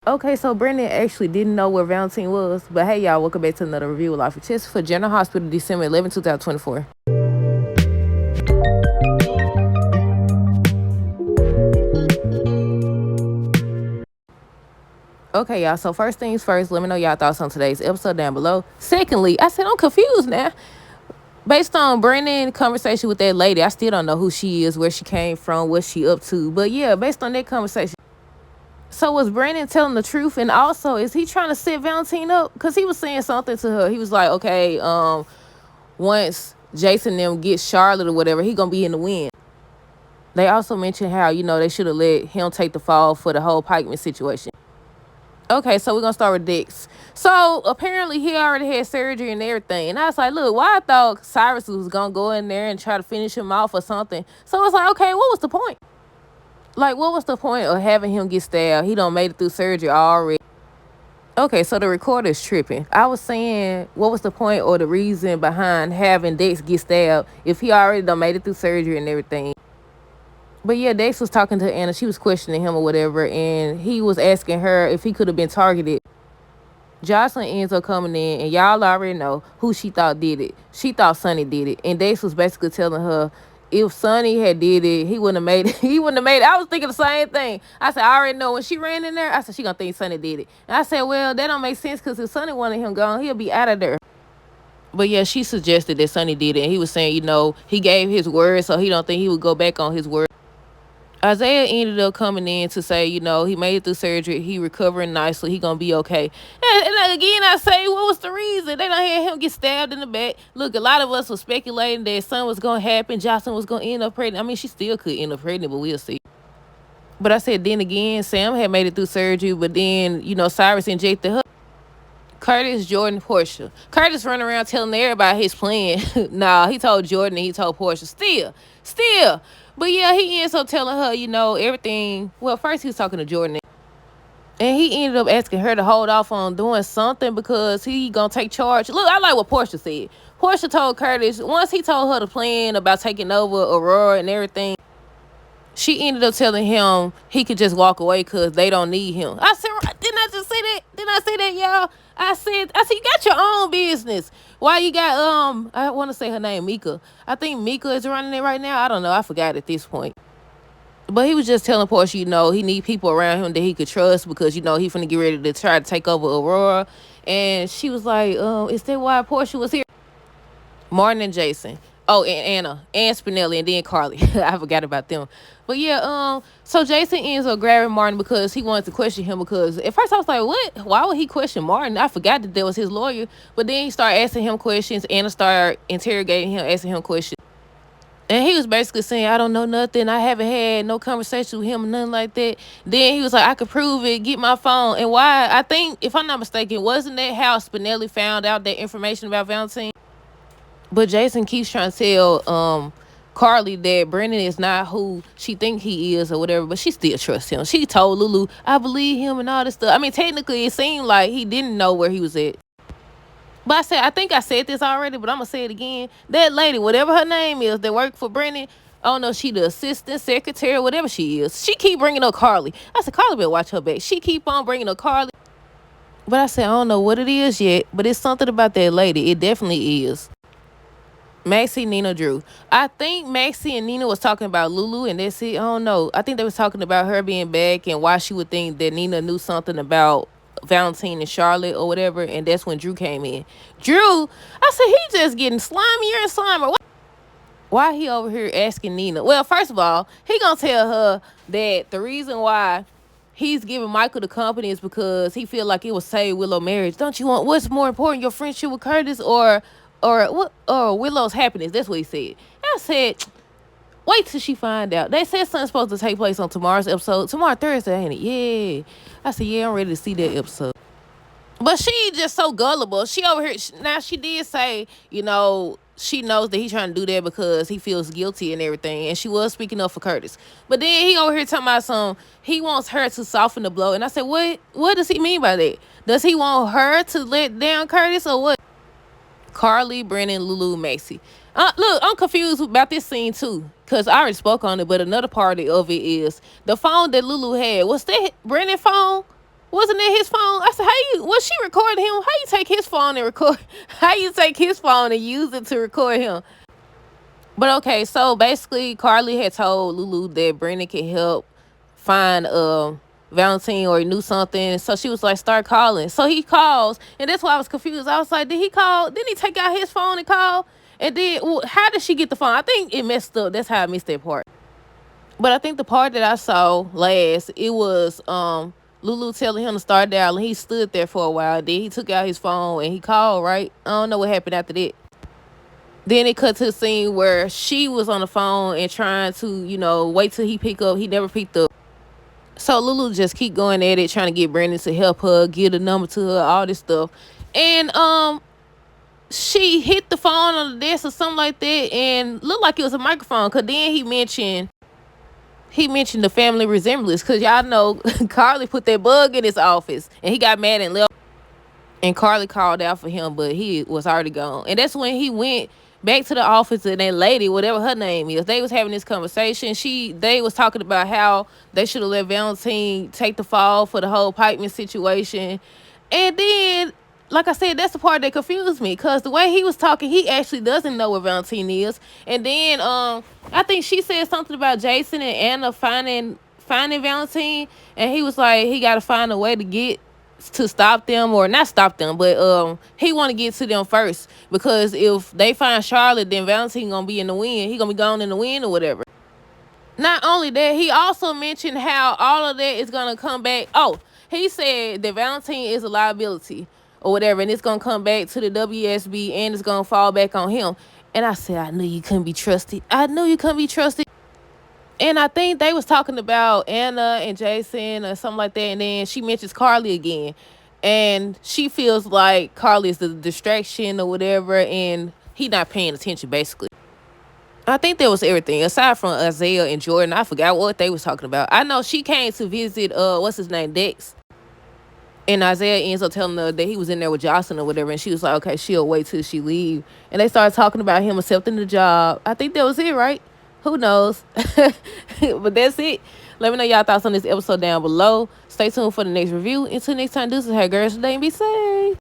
Okay, so Brandon actually didn't know where Valentine was. But hey, y'all, welcome back to another review of Life with Chess for General Hospital, December 11, 2024. Okay, y'all, so first things first, let me know y'all thoughts on today's episode down below. Secondly, I said I'm confused now. Based on Brandon's conversation with that lady, I still don't know who she is, where she came from, what she up to. But yeah, based on that conversation, so was Brandon telling the truth? And also, is he trying to set Valentine up? Because he was saying something to her. He was like, okay, once Jason and them get Charlotte or whatever, he gonna be in the win. They also mentioned how, they should have let him take the fall for the whole Pikeman situation. Okay, so we're gonna start with Dix. So apparently he already had surgery and everything. And I was like, look, why I thought Cyrus was gonna go in there and try to finish him off or something. So I was like, okay, what was the point? Like, what was the point of having him get stabbed? He done made it through surgery already. Okay, so the recorder is tripping. I was saying, what was the point or the reason behind having Dex get stabbed if he already done made it through surgery and everything? But yeah, Dex was talking to Anna. She was questioning him or whatever, and he was asking her if he could have been targeted. Jocelyn ends up coming in, and y'all already know who she thought did it. She thought Sonny did it, and Dex was basically telling her if Sonny had did it, he wouldn't have made it. He wouldn't have made it. I was thinking the same thing. I said, I already know when she ran in there. I said she gonna think Sonny did it, and I said, well, that don't make sense because if Sonny wanted him gone, he'll be out of there. But yeah, she suggested that Sonny did it, and he was saying, he gave his word, so he don't think he would go back on his word. Isaiah ended up coming in to say, he made it through surgery. He recovering nicely. He gonna be okay. And again, I say, what was the reason? They done had him get stabbed in the back. Look, a lot of us were speculating that something was gonna happen. Jocelyn was gonna end up pregnant. I mean, she still could end up pregnant, but we'll see. But I said, then again, Sam had made it through surgery, but then, Cyrus injected her. Curtis, Jordan, Portia. Curtis running around telling everybody his plan. Nah, he told Jordan and he told Portia. Still. But yeah, he ends up telling her, everything. Well, first he was talking to Jordan. And he ended up asking her to hold off on doing something because he gonna take charge. Look, I like what Portia said. Portia told Curtis, once he told her the plan about taking over Aurora and everything, she ended up telling him he could just walk away because they don't need him. I said, didn't I just say that? Didn't I say that, y'all? I said, you got your own business. Why you got, I want to say her name, Mika. I think Mika is running it right now. I don't know. I forgot at this point. But he was just telling Portia, he need people around him that he could trust because, he finna get ready to try to take over Aurora. And she was like, is that why Portia was here? Martin and Jason. Oh, and Anna, and Spinelli, and then Carly. I forgot about them. But yeah, so Jason ends up grabbing Martin because he wanted to question him because at first I was like, what? Why would he question Martin? I forgot that was his lawyer. But then he started asking him questions. Anna started interrogating him, asking him questions. And he was basically saying, I don't know nothing. I haven't had no conversation with him or nothing like that. Then he was like, I could prove it. Get my phone. And why? I think, if I'm not mistaken, wasn't that how Spinelli found out that information about Valentine? But Jason keeps trying to tell Carly that Brendan is not who she think he is or whatever, but she still trusts him. She told Lulu, I believe him and all this stuff. I mean, technically, it seemed like he didn't know where he was at. But I think I said this already, but I'm going to say it again. That lady, whatever her name is, that worked for Brendan, I don't know, she the assistant, secretary, whatever she is. She keep bringing up Carly. I said, Carly better watch her back. She keep on bringing up Carly. But I said, I don't know what it is yet, but it's something about that lady. It definitely is. Maxie, Nina, Drew. I think Maxie and Nina was talking about Lulu, and that's it. I don't know. I think they was talking about her being back and why she would think that Nina knew something about Valentine and Charlotte or whatever, and that's when Drew came in. Drew, I said, he just getting slimier and slimier. Why he over here asking Nina? Well, first of all, he gonna tell her that the reason why he's giving Michael the company is because he feel like it will save Willow marriage. Don't you want, what's more important, your friendship with Curtis or what? Or Willow's happiness? That's what he said. I said, wait till she find out. They said something's supposed to take place on tomorrow's episode. Tomorrow Thursday, ain't it? Yeah. I said, yeah, I'm ready to see that episode. But she just so gullible. She over here, now she did say, she knows that he's trying to do that because he feels guilty and everything. And she was speaking up for Curtis. But then he over here talking about he wants her to soften the blow. And I said, what does he mean by that? Does he want her to let down Curtis or what? Carly, Brennan, Lulu, Maxie. Look, I'm confused about this scene too, because I already spoke on it, but another part of it is the phone that Lulu had. Was that Brennan's phone? Wasn't it his phone? I said, how you, was she recording him? How you take his phone and record? How you take his phone and use it to record him? But okay, so basically, Carly had told Lulu that Brandon could help find Valentine or he knew something. So she was like, start calling. So he calls, and that's why I was confused. I was like, did he call? Didn't he take out his phone and call? And then, well, how did she get the phone? I think it messed up. That's how I missed that part. But I think the part that I saw last, it was Lulu telling him to start dialing. He stood there for a while. Then he took out his phone and he called, right? I don't know what happened after that. Then it cut to the scene where she was on the phone and trying to, wait till he pick up. He never picked up. So Lulu just keep going at it, trying to get Brandon to help her, give the number to her, all this stuff. And she hit the phone on the desk or something like that and looked like it was a microphone. Cause then he mentioned the family resemblance. Cause y'all know Carly put that bug in his office and he got mad and left. And Carly called out for him, but he was already gone. And that's when he went back to the office and that lady, whatever her name is, they was having this conversation. They was talking about how they should have let Valentine take the fall for the whole Pikeman situation. And then, like I said, that's the part that confused me. Because the way he was talking, he actually doesn't know where Valentine is. And then I think she said something about Jason and Anna finding Valentine. And he was like, he got to find a way to stop them, or not stop them, but he want to get to them first, because if they find Charlotte, then Valentine gonna be in the wind. He gonna be gone in the wind or whatever. Not only that, he also mentioned how all of that is gonna come back. Oh, he said that Valentine is a liability or whatever, and it's gonna come back to the WSB and it's gonna fall back on him. And I said, I knew you couldn't be trusted. And I think they was talking about Anna and Jason or something like that. And then she mentions Carly again. And she feels like Carly is the distraction or whatever. And he not paying attention, basically. I think that was everything. Aside from Isaiah and Jordan, I forgot what they was talking about. I know she came to visit, what's his name, Dex. And Isaiah ends up telling her that he was in there with Jocelyn or whatever. And she was like, okay, she'll wait till she leave. And they started talking about him accepting the job. I think that was it, right? Who knows? But that's it. Let me know y'all thoughts on this episode down below. Stay tuned for the next review. Until next time, this is her girls today and be safe.